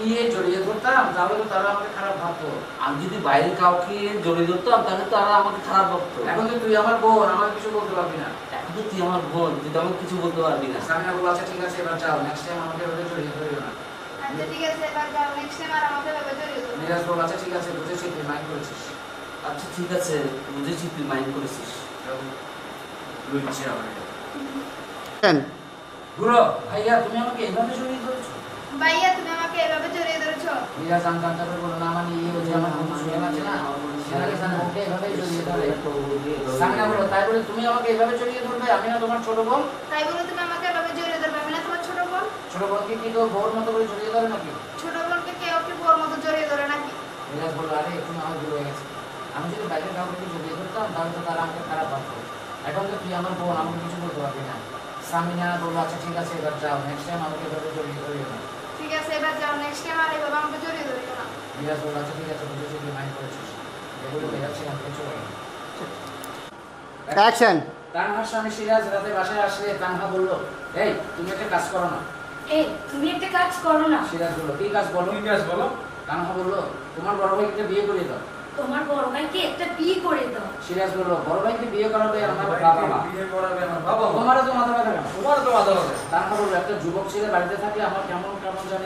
গিয়ে জড়িয়ে ধরতাম তাহলে তো তারা আমাকে খারাপ ভাবতো। আমি যদি বাইরে কাউকে জড়িয়ে ধরতাম তাহলে তারা আমাকে খারাপ ভাবতো। এখন তো তুই আমার বোন, আমাকে কিছু বলতে পারবি না। এখন তো তুই আমার বোন, তুই তো আমাকে কিছু বলতে পারবি না। সামিনা বলল আচ্ছা ঠিক আছে এবার যাও, নেক্সট টাইম আমাকে এভাবে জড়িয়ে ধরিও না। আচ্ছা ঠিক আছে এবার যাও, নেক্সট টাইম আর আমাকে এভাবে জড়িয়ে ধরো না। মিরাজ বলল আচ্ছা ঠিক আছে বুঝেছি, তুই মাইন্ড করেছিস। আচ্ছা ঠিক আছে, বুঝেছি তুই মাইন্ড করেছিস। লুচ্ছি আমাকে। গুরু ভাইয়া তুমি আমাকে এইভাবে জড়িয়ে ধরেছো। ভাইয়া তুমি আমাকে এভাবে জড়িয়ে ধরেছো। মিরাজ জানতাম তারপরে বললো না মানে ইয়ে ওই যে আমার বন্ধু সুয়েন আছে না, সেনাকে জানে ওকে এভাবে জড়িয়ে ধরে। সামিনা বলল তাই বলে তুমি আমাকে এভাবে জড়িয়ে ধরবে, আমি না তোমার ছোট বোন? তাই বলে তুমি আমাকে এভাবে জড়িয়ে ধরবে, আমি না তোমার ছোট বোন? ছোট বোনকে কি কেউ বউর মতো করে জড়িয়ে ধরে নাকি? ছোট বোনকে কেউ কি বউর মতো জড়িয়ে ধরে নাকি? মিরাজ বলল আরে এখন আমার ভুল হয়ে গেছে, আমি যদি বাইরে কাউকে জড়িয়ে ধরতাম তাহলে তো তারা আমাকে খারাপ ভাবতো। এখন তো তুই আমার বোন, আমাকে কিছু বলতে পারবি না। সামিনা বলল আচ্ছা ঠিক আছে এবার যাও, নেক্সট টাইম আমাকে এভাবে জড়িয়ে ধরিও না। ঠিক আছে এবার যাও, নেক্সট টাইম আর এভাবে আমাকে জড়িয়ে ধরিও না। মিরাজ বলল আচ্ছা ঠিক আছে বুঝেছি, তুই মাইন্ড করেছিস। এগুলো বেরাচ্ছে না, চলে গেল। অ্যাকশন। তানহার স্বামী সিরাজ রাতে বাসায় আসলে তানহা বলল এই তুমি একটা কাজ করো না। এই তুমি একটা কাজ করো না। সিরাজ বলল কি কাজ বলো? কি কাজ বলো? তানহা বলল তোমার বড় ভাইকে একটা বিয়ে করিয়ে দাও। তোমার বড় ভাইকে একটা বিয়ে করে দাও। সিরাজ বলল বড় ভাইকে বিয়ে করাবে আমার বাবা মা, বিয়ে করাবে আমার বাবা মা। তোমারও তো মাথা ব্যথা কেন? তোমার তো মাথা ব্যথা। তানহা বলল একটা যুবক ছেলে বাড়িতে থাকলে আমার কেমন কেমন জানি